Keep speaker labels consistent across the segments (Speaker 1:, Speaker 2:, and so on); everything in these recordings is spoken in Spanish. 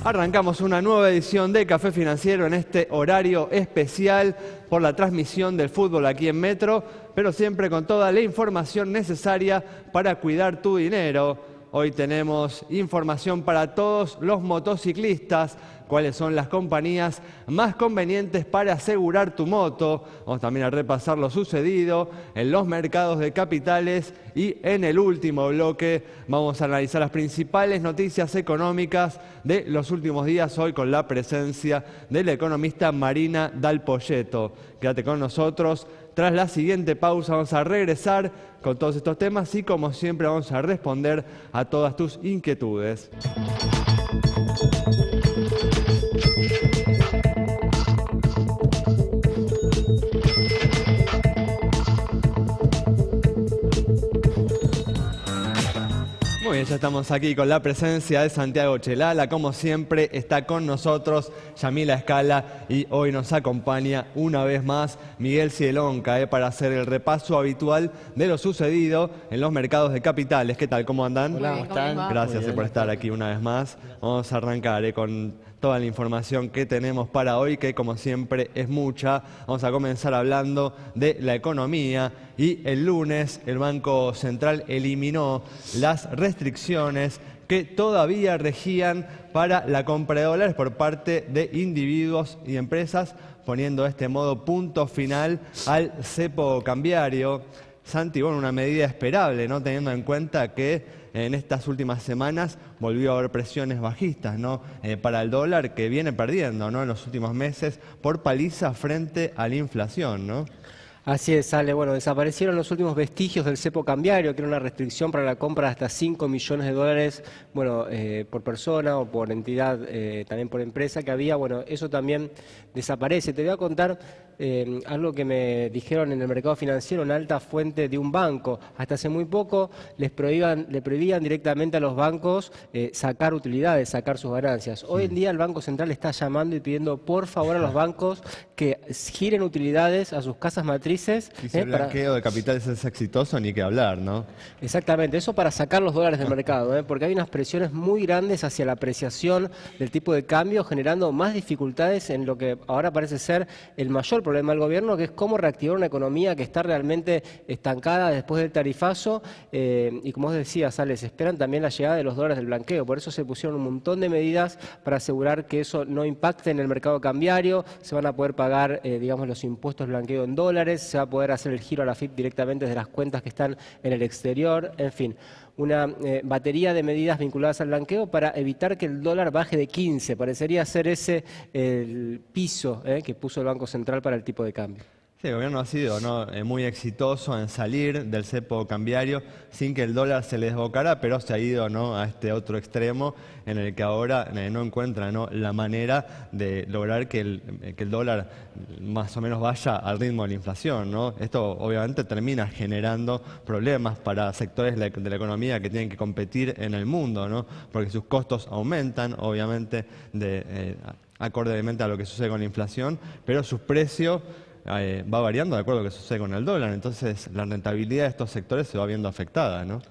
Speaker 1: Arrancamos una nueva edición de Café Financiero en este horario especial por la transmisión del fútbol aquí en Metro, pero siempre con toda la información necesaria para cuidar tu dinero. Hoy tenemos información para todos los motociclistas, cuáles son las compañías más convenientes para asegurar tu moto. Vamos también a repasar lo sucedido en los mercados de capitales y en el último bloque vamos a analizar las principales noticias económicas de los últimos días, hoy con la presencia de la economista Marina Dal Poyetto. Quédate con nosotros. Tras la siguiente pausa vamos a regresar con todos estos temas y como siempre vamos a responder a todas tus inquietudes. Muy bien, ya estamos aquí con la presencia de Santiago Chelala. Como siempre está con nosotros Yamila Escala y hoy nos acompaña una vez más Miguel Cielonca para hacer el repaso habitual de lo sucedido en los mercados de capitales. ¿Qué tal? ¿Cómo andan?
Speaker 2: Hola, ¿cómo están?
Speaker 1: Gracias por estar aquí una vez más. Vamos a arrancar con toda la información que tenemos para hoy, que como siempre es mucha. Vamos a comenzar hablando de la economía y el lunes el Banco Central eliminó las restricciones que todavía regían para la compra de dólares por parte de individuos y empresas, poniendo de este modo punto final al cepo cambiario. Santi, bueno, una medida esperable, ¿no? Teniendo en cuenta que en estas últimas semanas volvió a haber presiones bajistas, ¿no? Para el dólar, que viene perdiendo, ¿no? En los últimos meses por paliza frente a la inflación, ¿no?
Speaker 2: Así es, Ale. Bueno, desaparecieron los últimos vestigios del cepo cambiario, que era una restricción para la compra de hasta 5 millones de dólares, bueno, por persona o por entidad, también por empresa que había. Bueno, eso también desaparece. Te voy a contar algo que me dijeron en el mercado financiero, una alta fuente de un banco. Hasta hace muy poco le prohibían directamente a los bancos sacar utilidades, sacar sus ganancias. Hoy en día el Banco Central está llamando y pidiendo por favor a los bancos que giren utilidades a sus casas matrices.
Speaker 1: Y si el blanqueo de capitales es exitoso, ni que hablar, ¿no?
Speaker 2: Exactamente, eso para sacar los dólares del mercado, porque hay unas presiones muy grandes hacia la apreciación del tipo de cambio, generando más dificultades en lo que ahora parece ser el mayor problema del gobierno, que es cómo reactivar una economía que está realmente estancada después del tarifazo. Y como vos decías, Ale, se esperan también la llegada de los dólares del blanqueo. Por eso se pusieron un montón de medidas para asegurar que eso no impacte en el mercado cambiario. Se van a poder pagar, digamos, los impuestos del blanqueo en dólares. Se va a poder hacer el giro a la FIP directamente desde las cuentas que están en el exterior. En fin, una batería de medidas vinculadas al blanqueo para evitar que el dólar baje de 15. Parecería ser ese el piso que puso el Banco Central para el tipo de cambio.
Speaker 1: Sí, el gobierno ha sido, ¿no? Muy exitoso en salir del cepo cambiario sin que el dólar se le desbocara, pero se ha ido, ¿no?, a este otro extremo en el que ahora no encuentra, ¿no?, la manera de lograr que el dólar más o menos vaya al ritmo de la inflación, ¿no? Esto obviamente termina generando problemas para sectores de la economía que tienen que competir en el mundo, ¿no? Porque sus costos aumentan, obviamente, acordemente a lo que sucede con la inflación, pero sus precios va variando de acuerdo a lo que sucede con el dólar. Entonces la rentabilidad de estos sectores se va viendo afectada, ¿no?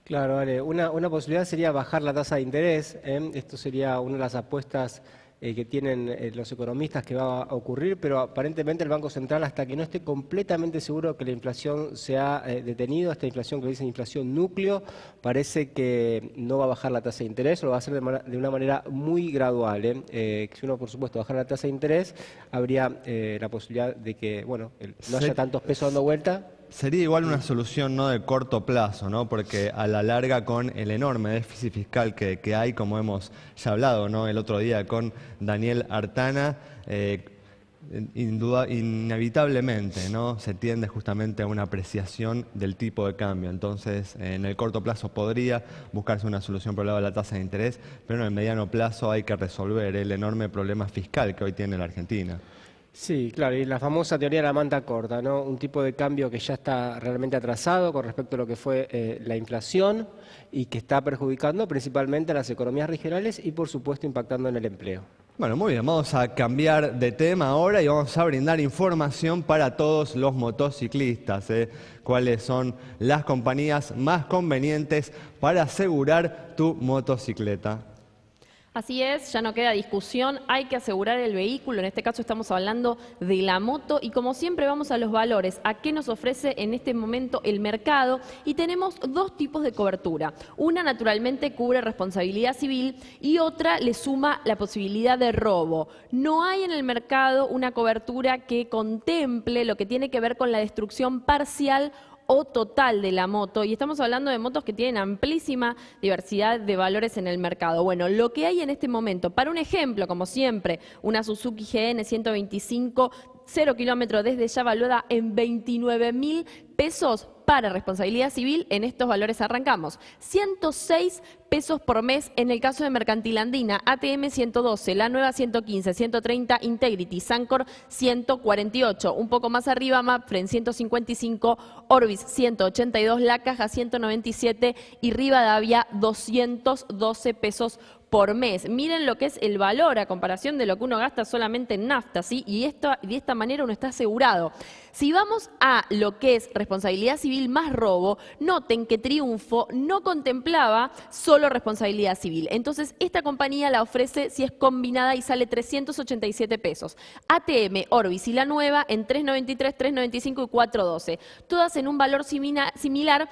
Speaker 2: Claro, vale. Una posibilidad sería bajar la tasa de interés. Esto sería una de las apuestas que tienen los economistas que va a ocurrir, pero aparentemente el Banco Central, hasta que no esté completamente seguro que la inflación se ha detenido, esta inflación que dicen inflación núcleo, parece que no va a bajar la tasa de interés, o lo va a hacer de una manera muy gradual. Si uno, por supuesto, bajara la tasa de interés, habría la posibilidad de que, bueno, no haya tantos pesos dando vuelta.
Speaker 1: Sería igual una solución, ¿no?, de corto plazo, ¿no? Porque a la larga, con el enorme déficit fiscal que hay, como hemos ya hablado, ¿no?, el otro día con Daniel Artana, inevitablemente, ¿no?, se tiende justamente a una apreciación del tipo de cambio. Entonces, en el corto plazo podría buscarse una solución por el lado de la tasa de interés, pero en el mediano plazo hay que resolver el enorme problema fiscal que hoy tiene la Argentina.
Speaker 2: Sí, claro, y la famosa teoría de la manta corta, ¿no? Un tipo de cambio que ya está realmente atrasado con respecto a lo que fue la inflación y que está perjudicando principalmente a las economías regionales y, por supuesto, impactando en el empleo.
Speaker 1: Bueno, muy bien, vamos a cambiar de tema ahora y vamos a brindar información para todos los motociclistas. Cuáles son las compañías más convenientes para asegurar tu motocicleta.
Speaker 3: Así es, ya no queda discusión, hay que asegurar el vehículo, en este caso estamos hablando de la moto y como siempre vamos a los valores, a qué nos ofrece en este momento el mercado y tenemos dos tipos de cobertura. Una naturalmente cubre responsabilidad civil y otra le suma la posibilidad de robo. No hay en el mercado una cobertura que contemple lo que tiene que ver con la destrucción parcial o total de la moto, y estamos hablando de motos que tienen amplísima diversidad de valores en el mercado. Bueno, lo que hay en este momento, para un ejemplo, como siempre, una Suzuki GN 125, 0 kilómetros desde ya valuada en 29.000 pesos para responsabilidad civil. En estos valores arrancamos. 106 pesos por mes en el caso de Mercantil Andina, ATM 112, la nueva 115, 130 Integrity, Sancor 148, un poco más arriba Mapfre 155, Orbis 182, La Caja 197 y Rivadavia 212 pesos por mes. Miren lo que es el valor a comparación de lo que uno gasta solamente en nafta, ¿sí? Y de esta manera uno está asegurado. Si vamos a lo que es responsabilidad civil más robo, noten que Triunfo no contemplaba solo responsabilidad civil. Entonces, esta compañía la ofrece si es combinada y sale 387 pesos. ATM, Orbis y la nueva en 393, 395 y 412. Todas en un valor similar.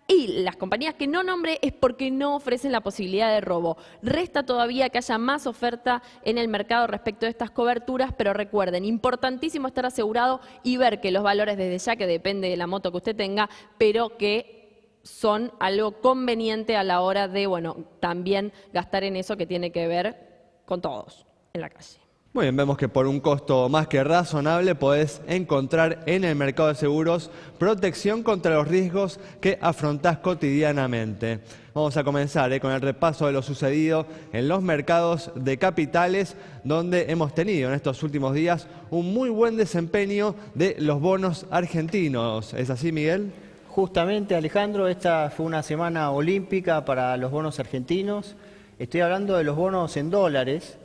Speaker 3: Y las compañías que no nombré es porque no ofrecen la posibilidad de robo. Resta todavía que haya más oferta en el mercado respecto de estas coberturas, pero recuerden, importantísimo estar asegurado y ver que los valores desde ya, que depende de la moto que usted tenga, pero que son algo conveniente a la hora de, bueno, también gastar en eso que tiene que ver con todos en la calle.
Speaker 1: Muy bien, vemos que por un costo más que razonable podés encontrar en el mercado de seguros protección contra los riesgos que afrontás cotidianamente. Vamos a comenzar con el repaso de lo sucedido en los mercados de capitales, donde hemos tenido en estos últimos días un muy buen desempeño de los bonos argentinos. ¿Es así, Miguel?
Speaker 4: Justamente, Alejandro, esta fue una semana olímpica para los bonos argentinos. Estoy hablando de los bonos en dólares.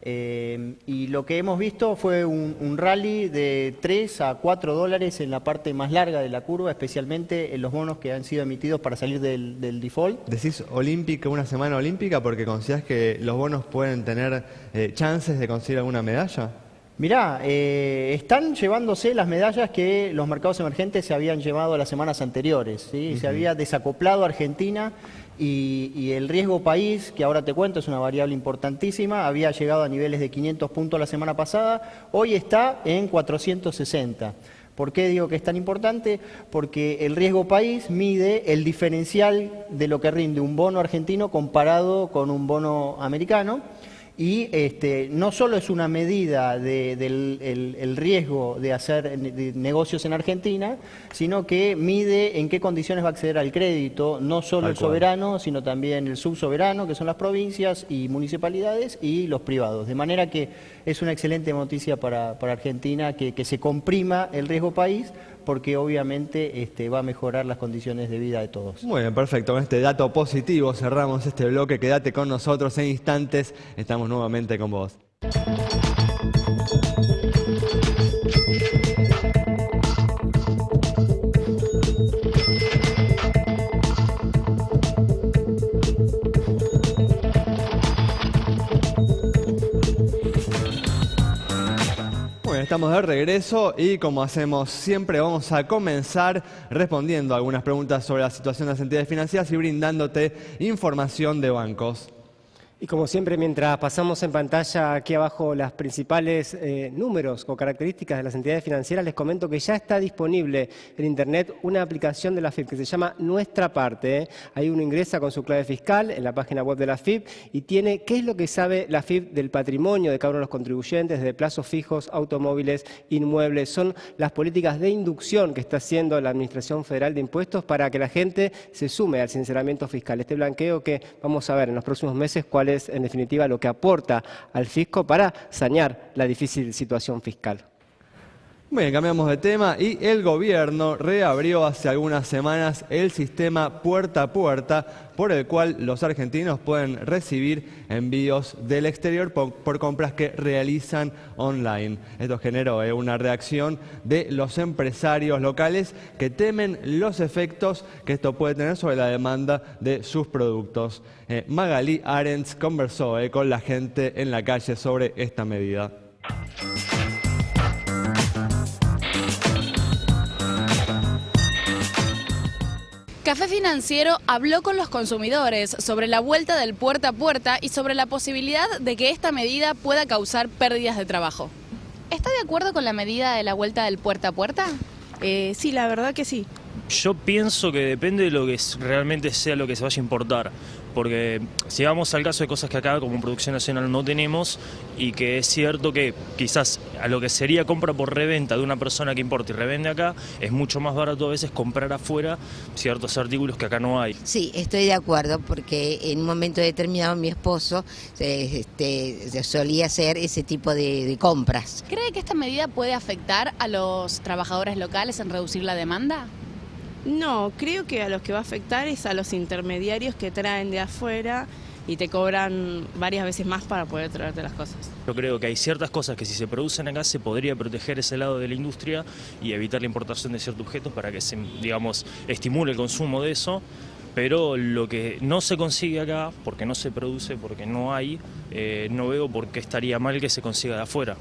Speaker 4: Y lo que hemos visto fue un rally de 3 a 4 dólares en la parte más larga de la curva, especialmente en los bonos que han sido emitidos para salir del default.
Speaker 1: ¿Decís olímpica, una semana olímpica, porque considerás que los bonos pueden tener chances de conseguir alguna medalla?
Speaker 4: Mirá, están llevándose las medallas que los mercados emergentes se habían llevado las semanas anteriores, ¿sí? Se había desacoplado Argentina y el riesgo país, que ahora te cuento es una variable importantísima, había llegado a niveles de 500 puntos la semana pasada, hoy está en 460. ¿Por qué digo que es tan importante? Porque el riesgo país mide el diferencial de lo que rinde un bono argentino comparado con un bono americano. Y no solo es una medida del riesgo de hacer negocios en Argentina, sino que mide en qué condiciones va a acceder al crédito, no solo el soberano, sino también el subsoberano, que son las provincias y municipalidades, y los privados. De manera que es una excelente noticia para Argentina que se comprima el riesgo país, porque obviamente va a mejorar las condiciones de vida de todos.
Speaker 1: Muy bien, perfecto. Con este dato positivo cerramos este bloque. Quédate con nosotros en instantes. Estamos nuevamente con vos. Estamos de regreso y como hacemos siempre vamos a comenzar respondiendo algunas preguntas sobre la situación de las entidades financieras y brindándote información de bancos.
Speaker 2: Y como siempre, mientras pasamos en pantalla aquí abajo los principales números o características de las entidades financieras, les comento que ya está disponible en Internet una aplicación de la FIP que se llama Nuestra Parte. Ahí uno ingresa con su clave fiscal en la página web de la FIP y tiene qué es lo que sabe la FIP del patrimonio de cada uno de los contribuyentes, de plazos fijos, automóviles, inmuebles. Son las políticas de inducción que está haciendo la Administración Federal de Impuestos para que la gente se sume al sinceramiento fiscal. Este blanqueo que vamos a ver en los próximos meses cuál es en definitiva lo que aporta al fisco para sanear la difícil situación fiscal.
Speaker 1: Bien, cambiamos de tema y el gobierno reabrió hace algunas semanas el sistema puerta a puerta por el cual los argentinos pueden recibir envíos del exterior por compras que realizan online. Esto generó una reacción de los empresarios locales que temen los efectos que esto puede tener sobre la demanda de sus productos. Magalí Arens conversó con la gente en la calle sobre esta medida.
Speaker 5: Café Financiero habló con los consumidores sobre la vuelta del puerta a puerta y sobre la posibilidad de que esta medida pueda causar pérdidas de trabajo. ¿Está de acuerdo con la medida de la vuelta del puerta a puerta?
Speaker 6: Sí, la verdad que sí.
Speaker 7: Yo pienso que depende de lo que realmente sea lo que se vaya a importar, porque si vamos al caso de cosas que acá como producción nacional no tenemos y que es cierto que quizás a lo que sería compra por reventa de una persona que importa y revende acá, es mucho más barato a veces comprar afuera ciertos artículos que acá no hay.
Speaker 8: Sí, estoy de acuerdo porque en un momento determinado mi esposo solía hacer ese tipo de compras.
Speaker 5: ¿Cree que esta medida puede afectar a los trabajadores locales en reducir la demanda?
Speaker 6: No, creo que a los que va a afectar es a los intermediarios que traen de afuera y te cobran varias veces más para poder traerte las cosas.
Speaker 7: Yo creo que hay ciertas cosas que si se producen acá se podría proteger ese lado de la industria y evitar la importación de ciertos objetos para que se, digamos, estimule el consumo de eso. Pero lo que no se consigue acá, porque no se produce, porque no hay, no veo por qué estaría mal que se consiga de afuera.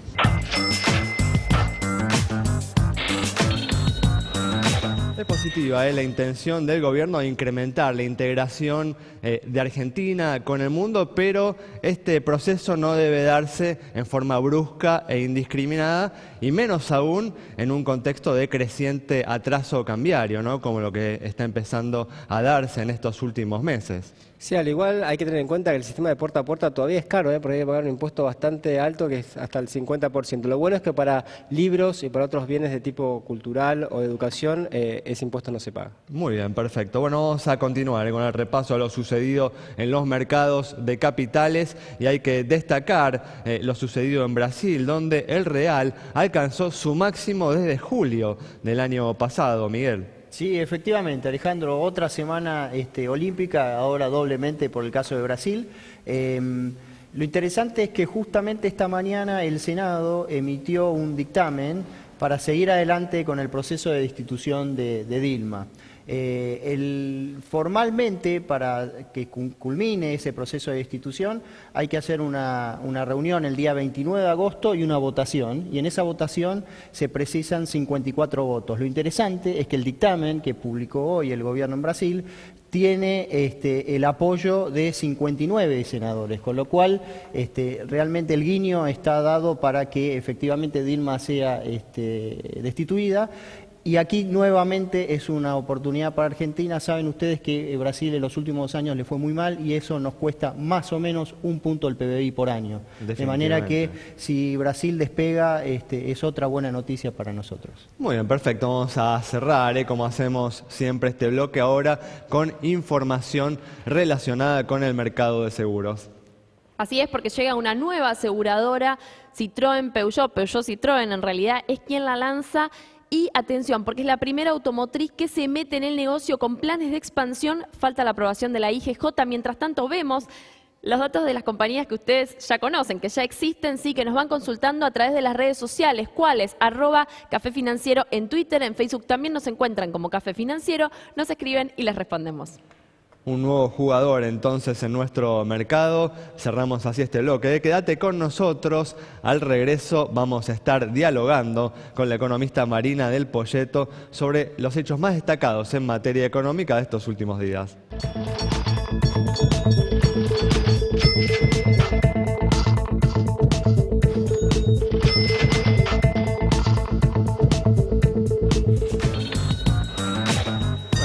Speaker 1: Es positiva la intención del gobierno de incrementar la integración de Argentina con el mundo, pero este proceso no debe darse en forma brusca e indiscriminada, y menos aún en un contexto de creciente atraso cambiario, ¿no? Como lo que está empezando a darse en estos últimos meses.
Speaker 2: Sí, al igual hay que tener en cuenta que el sistema de puerta a puerta todavía es caro, porque hay que pagar un impuesto bastante alto, que es hasta el 50%. Lo bueno es que para libros y para otros bienes de tipo cultural o de educación, ese impuesto no se paga.
Speaker 1: Muy bien, perfecto. Bueno, vamos a continuar con el repaso de lo sucedido en los mercados de capitales, y hay que destacar lo sucedido en Brasil, donde el real alcanzó su máximo desde julio del año pasado, Miguel.
Speaker 4: Sí, efectivamente, Alejandro, otra semana olímpica, ahora doblemente por el caso de Brasil. Lo interesante es que justamente esta mañana el Senado emitió un dictamen para seguir adelante con el proceso de destitución de Dilma. Formalmente, para que culmine ese proceso de destitución, hay que hacer una reunión el día 29 de agosto y una votación, y en esa votación se precisan 54 votos. Lo interesante es que el dictamen que publicó hoy el gobierno en Brasil tiene el apoyo de 59 senadores, con lo cual realmente el guiño está dado para que efectivamente Dilma sea destituida. Y aquí nuevamente es una oportunidad para Argentina. Saben ustedes que Brasil en los últimos años le fue muy mal y eso nos cuesta más o menos 1 punto del PBI por año. De manera que si Brasil despega, es otra buena noticia para nosotros.
Speaker 1: Muy bien, perfecto. Vamos a cerrar, como hacemos siempre este bloque ahora, con información relacionada con el mercado de seguros.
Speaker 3: Así es, porque llega una nueva aseguradora, Citroën Peugeot Citroën en realidad es quien la lanza. Y atención, porque es la primera automotriz que se mete en el negocio con planes de expansión. Falta la aprobación de la IGJ. Mientras tanto vemos los datos de las compañías que ustedes ya conocen, que ya existen, sí, que nos van consultando a través de las redes sociales. ¿Cuáles? @Café Financiero en Twitter, en Facebook también nos encuentran como Café Financiero. Nos escriben y les respondemos.
Speaker 1: Un nuevo jugador entonces en nuestro mercado. Cerramos así este bloque. Quédate con nosotros. Al regreso vamos a estar dialogando con la economista Marina del Poyeto sobre los hechos más destacados en materia económica de estos últimos días.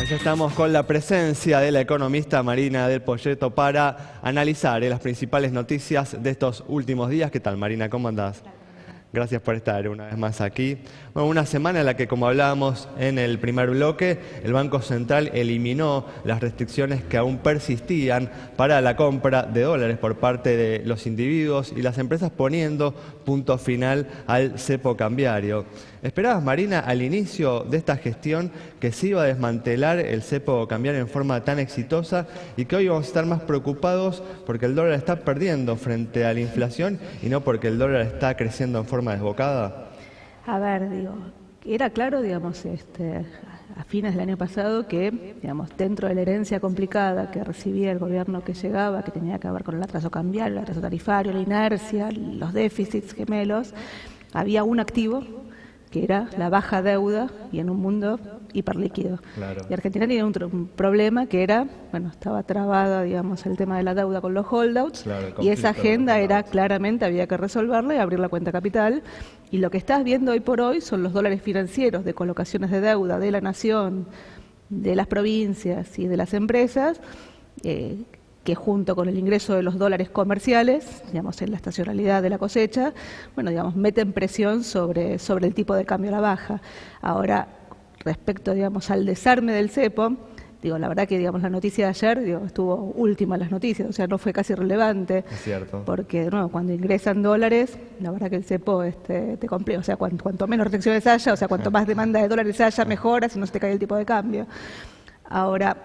Speaker 1: Ya estamos con la presencia de la economista Marina del Poyeto para analizar las principales noticias de estos últimos días. ¿Qué tal, Marina? ¿Cómo andás? Gracias por estar una vez más aquí. Bueno, una semana en la que, como hablábamos en el primer bloque, el Banco Central eliminó las restricciones que aún persistían para la compra de dólares por parte de los individuos y las empresas, poniendo punto final al cepo cambiario. ¿Esperabas, Marina, al inicio de esta gestión que se iba a desmantelar el cepo cambiario en forma tan exitosa y que hoy vamos a estar más preocupados porque el dólar está perdiendo frente a la inflación y no porque el dólar está creciendo en forma desbocada?
Speaker 9: A ver, digo, era claro, digamos, a fines del año pasado que, digamos, dentro de la herencia complicada que recibía el gobierno que llegaba, que tenía que ver con el atraso cambiario, el atraso tarifario, la inercia, los déficits gemelos, había un activo que era la baja deuda y en un mundo hiperlíquido.
Speaker 1: Claro.
Speaker 9: Y Argentina tenía un problema que era, bueno, estaba trabada, digamos, el tema de la deuda con los holdouts,
Speaker 1: claro,
Speaker 9: y esa agenda era claramente, había que resolverla y abrir la cuenta capital. Y lo que estás viendo hoy por hoy son los dólares financieros de colocaciones de deuda de la nación, de las provincias y de las empresas, que junto con el ingreso de los dólares comerciales, digamos, en la estacionalidad de la cosecha, bueno, digamos, meten presión sobre el tipo de cambio a la baja. Ahora, respecto, digamos, al desarme del cepo, digo, la verdad que, digamos, la noticia de ayer, digo, estuvo última en las noticias, o sea, no fue casi relevante.
Speaker 1: Es cierto.
Speaker 9: Porque, de nuevo, cuando ingresan dólares, la verdad que el cepo te complica, o sea, cuanto menos restricciones haya, o sea, cuanto más demanda de dólares haya, mejora, si no se te cae el tipo de cambio. Ahora,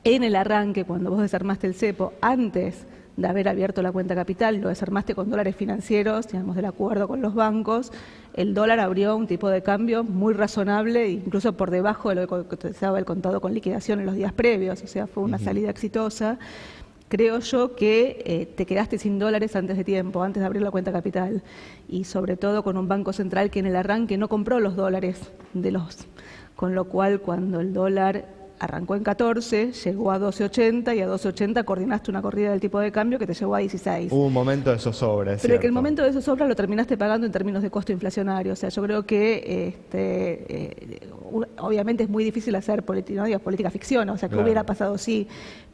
Speaker 9: en el arranque, cuando vos desarmaste el cepo, antes de haber abierto la cuenta capital, lo desarmaste con dólares financieros, digamos, del acuerdo con los bancos, el dólar abrió un tipo de cambio muy razonable, incluso por debajo de lo que cotizaba el contado con liquidación en los días previos, o sea, fue una salida exitosa. Creo yo que te quedaste sin dólares antes de tiempo, antes de abrir la cuenta capital, y sobre todo con un banco central que en el arranque no compró los dólares con lo cual cuando el dólar arrancó en 14, llegó a 12.80 y a 12.80 coordinaste una corrida del tipo de cambio que te llevó a 16.
Speaker 1: Hubo un momento de zozobra,
Speaker 9: Pero que el momento de zozobra lo terminaste pagando en términos de costo inflacionario. O sea, yo creo que obviamente es muy difícil hacer política ficción, o sea, que
Speaker 1: claro,
Speaker 9: hubiera pasado sí,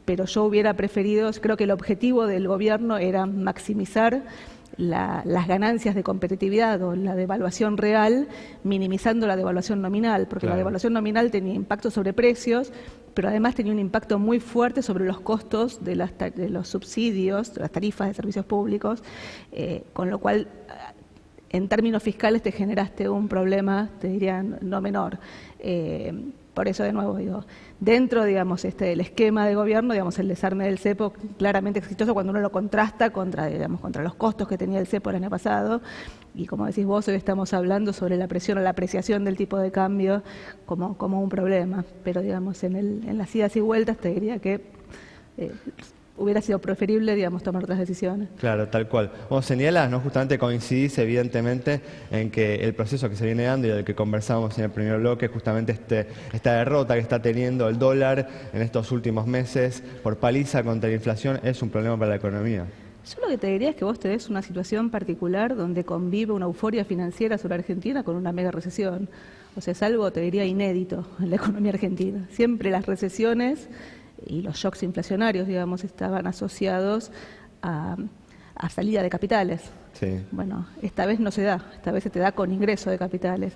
Speaker 9: pero yo hubiera preferido, creo que el objetivo del gobierno era maximizar las ganancias de competitividad o la devaluación real, minimizando la devaluación nominal, porque
Speaker 1: claro,
Speaker 9: la devaluación nominal tenía impacto sobre precios, pero además tenía un impacto muy fuerte sobre los costos de los subsidios, de las tarifas de servicios públicos, con lo cual, en términos fiscales, te generaste un problema, te diría, no menor. Por eso, de nuevo, digo, dentro, digamos, del esquema de gobierno, digamos, el desarme del cepo claramente exitoso cuando uno lo contrasta contra los costos que tenía el cepo el año pasado. Y como decís vos, hoy estamos hablando sobre la presión o la apreciación del tipo de cambio como un problema. Pero, digamos, en las idas y vueltas te diría que hubiera sido preferible, digamos, tomar otras decisiones.
Speaker 1: Claro, tal cual. Vos señalás, ¿no? Justamente coincidís evidentemente en que el proceso que se viene dando y del que conversamos en el primer bloque, justamente esta derrota que está teniendo el dólar en estos últimos meses por paliza contra la inflación es un problema para la economía.
Speaker 9: Yo lo que te diría es que vos tenés una situación particular donde convive una euforia financiera sobre Argentina con una mega recesión. O sea, es algo, te diría, inédito en la economía argentina. Siempre las recesiones y los shocks inflacionarios, digamos, estaban asociados a salida de capitales.
Speaker 1: Sí.
Speaker 9: Bueno, esta vez no se da, esta vez se te da con ingreso de capitales.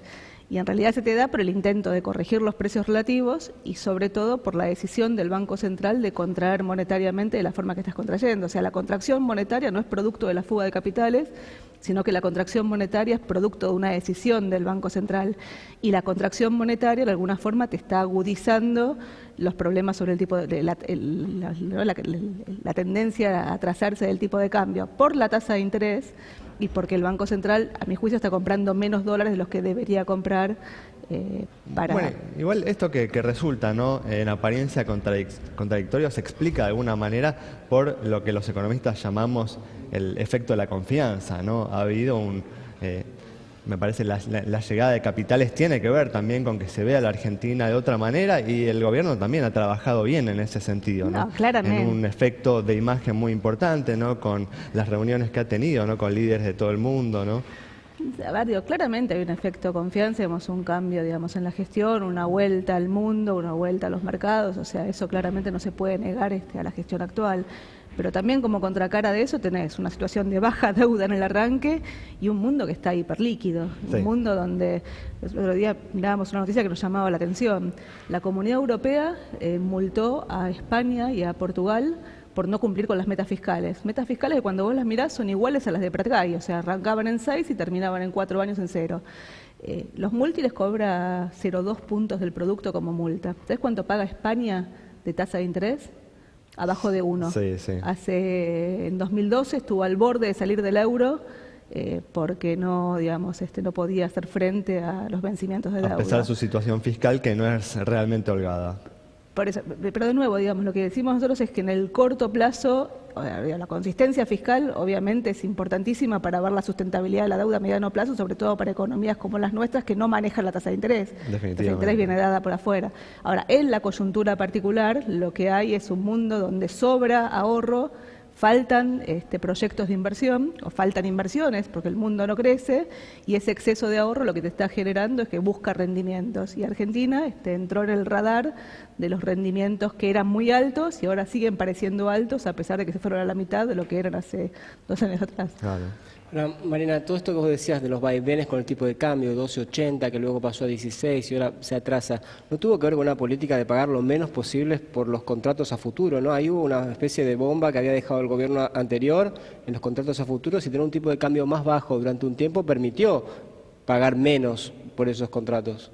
Speaker 9: Y en realidad se te da por el intento de corregir los precios relativos y sobre todo por la decisión del Banco Central de contraer monetariamente de la forma que estás contrayendo. O sea, la contracción monetaria no es producto de la fuga de capitales, sino que la contracción monetaria es producto de una decisión del Banco Central. Y la contracción monetaria de alguna forma te está agudizando los problemas sobre el tipo de la tendencia a atrasarse del tipo de cambio por la tasa de interés y porque el Banco Central, a mi juicio, está comprando menos dólares de los que debería comprar para...
Speaker 1: Bueno, igual esto que resulta, ¿no?, en apariencia contradictorio se explica de alguna manera por lo que los economistas llamamos el efecto de la confianza, ¿no? Ha habido me parece la llegada de capitales tiene que ver también con que se vea a la Argentina de otra manera y el gobierno también ha trabajado bien en ese sentido, ¿no?
Speaker 9: Claramente.
Speaker 1: En un efecto de imagen muy importante, ¿no?, con las reuniones que ha tenido, ¿no?, con líderes de todo el mundo, ¿no?
Speaker 9: A ver, digo, claramente hay un efecto confianza, digamos, un cambio, digamos, en la gestión, una vuelta al mundo, una vuelta a los mercados, o sea, eso claramente no se puede negar a la gestión actual. Pero también como contracara de eso tenés una situación de baja deuda en el arranque y un mundo que está hiperlíquido.
Speaker 1: Sí.
Speaker 9: Un mundo donde, el otro día mirábamos una noticia que nos llamaba la atención. La Comunidad Europea multó a España y a Portugal por no cumplir con las metas fiscales. Metas fiscales que cuando vos las mirás son iguales a las de Prat-Gay, o sea, arrancaban en 6 y terminaban en 4 años en 0. Los multi les cobra 0,2 puntos del producto como multa. ¿Sabés cuánto paga España de tasa de interés? Abajo de 1.
Speaker 1: Sí, sí.
Speaker 9: En 2012 estuvo al borde de salir del euro porque no, digamos, no podía hacer frente a los vencimientos de deuda.
Speaker 1: A pesar de su situación fiscal que no es realmente holgada.
Speaker 9: Por eso, pero de nuevo, digamos, lo que decimos nosotros es que en el corto plazo, la consistencia fiscal obviamente es importantísima para ver la sustentabilidad de la deuda a mediano plazo, sobre todo para economías como las nuestras que no manejan la tasa de interés. La tasa de interés viene dada por afuera. Ahora, en la coyuntura particular, lo que hay es un mundo donde sobra ahorro, faltan proyectos de inversión o faltan inversiones porque el mundo no crece y ese exceso de ahorro lo que te está generando es que busca rendimientos y Argentina entró en el radar de los rendimientos que eran muy altos y ahora siguen pareciendo altos a pesar de que se fueron a la mitad de lo que eran hace 2 años atrás.
Speaker 1: Claro.
Speaker 2: Ahora, Marina, todo esto que vos decías de los vaivenes con el tipo de cambio, 12.80, que luego pasó a 16 y ahora se atrasa, ¿no tuvo que ver con una política de pagar lo menos posible por los contratos a futuro, ¿no? Ahí hubo una especie de bomba que había dejado el gobierno anterior en los contratos a futuro y tener un tipo de cambio más bajo durante un tiempo permitió pagar menos por esos contratos.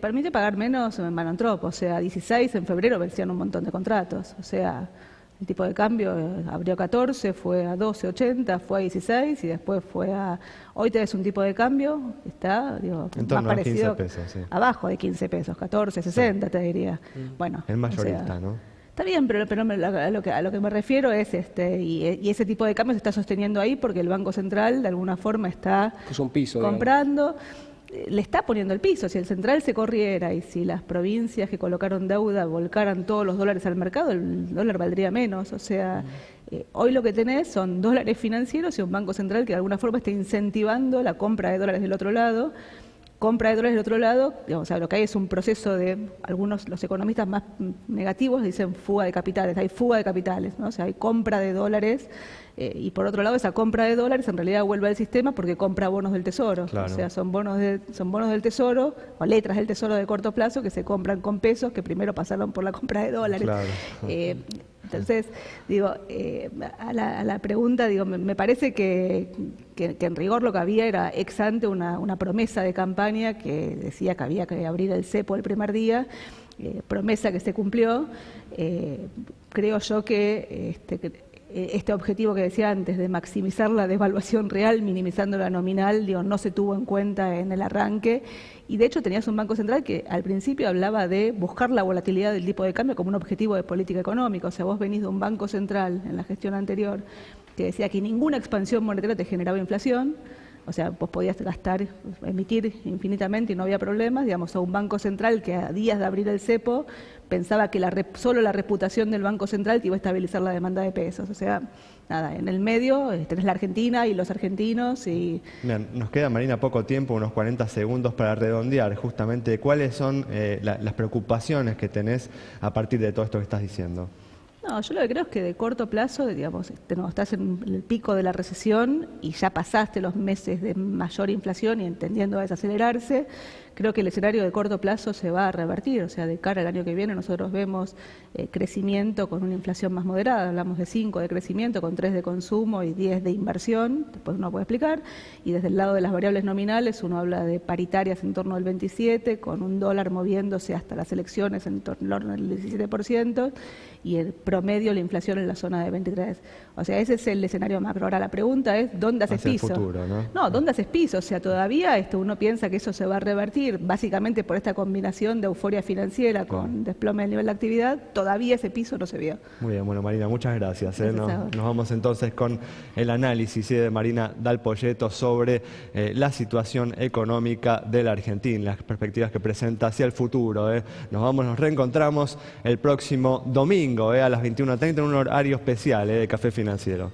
Speaker 9: Permite pagar menos en Manantrop, o sea, 16 en febrero vencían un montón de contratos, o sea... El tipo de cambio abrió 14, fue a 12.80, fue a 16 y después fue a... Hoy tenés un tipo de cambio que está,
Speaker 1: más
Speaker 9: parecido,
Speaker 1: 15 pesos, sí.
Speaker 9: Abajo de 15 pesos, 14, 60 sí. Te diría. Bueno,
Speaker 1: el mayorista,
Speaker 9: o sea,
Speaker 1: ¿no?
Speaker 9: Está bien, pero a lo que me refiero es y ese tipo de cambio se está sosteniendo ahí porque el Banco Central de alguna forma está comprando... Digamos. Le está poniendo el piso. Si el central se corriera y si las provincias que colocaron deuda volcaran todos los dólares al mercado, el dólar valdría menos. O sea, hoy lo que tenés son dólares financieros y un banco central que de alguna forma está incentivando la compra de dólares del otro lado. Compra de dólares del otro lado, digamos, o sea, lo que hay es un proceso de, los economistas más negativos dicen fuga de capitales, hay fuga de capitales, ¿no? O sea, hay compra de dólares y por otro lado esa compra de dólares en realidad vuelve al sistema porque compra bonos del tesoro, claro. O sea, son bonos del tesoro o letras del tesoro de corto plazo que se compran con pesos que primero pasaron por la compra de dólares.
Speaker 1: Claro.
Speaker 9: Entonces, a la pregunta, me parece que en rigor lo que había era ex ante una promesa de campaña que decía que había que abrir el cepo el primer día, promesa que se cumplió. Creo yo que este objetivo que decía antes de maximizar la devaluación real, minimizando la nominal, no se tuvo en cuenta en el arranque. Y de hecho tenías un Banco Central que al principio hablaba de buscar la volatilidad del tipo de cambio como un objetivo de política económica. O sea, vos venís de un Banco Central en la gestión anterior que decía que ninguna expansión monetaria te generaba inflación. O sea, vos podías emitir infinitamente y no había problemas, a un Banco Central que a días de abrir el cepo pensaba que solo la reputación del Banco Central te iba a estabilizar la demanda de pesos. O sea, nada, en el medio tenés la Argentina y los argentinos y...
Speaker 1: Bien, nos queda, Marina, poco tiempo, unos 40 segundos para redondear justamente cuáles son las preocupaciones que tenés a partir de todo esto que estás diciendo.
Speaker 9: No, yo lo que creo es que de corto plazo, estás en el pico de la recesión y ya pasaste los meses de mayor inflación y entendiendo a desacelerarse, creo que el escenario de corto plazo se va a revertir, o sea, de cara al año que viene nosotros vemos crecimiento con una inflación más moderada, hablamos de 5 de crecimiento, con 3 de consumo y 10 de inversión, después uno puede explicar, y desde el lado de las variables nominales uno habla de paritarias en torno al 27, con un dólar moviéndose hasta las elecciones en torno al 17%, y el promedio la inflación en la zona de 23. O sea, ese es el escenario macro. Ahora la pregunta es, ¿dónde haces piso?
Speaker 1: Hacia el futuro, ¿no?
Speaker 9: No, ¿dónde haces piso? O sea, todavía uno piensa que eso se va a revertir, básicamente por esta combinación de euforia financiera con desplome del nivel de actividad, todavía ese piso no se vio.
Speaker 1: Muy bien, bueno, Marina, muchas gracias.
Speaker 9: Gracias
Speaker 1: Nos vamos entonces con el análisis de Marina Dal Poyetto sobre la situación económica de la Argentina, las perspectivas que presenta hacia el futuro. Nos reencontramos el próximo domingo a las 21:30 en un horario especial de Café Financiero.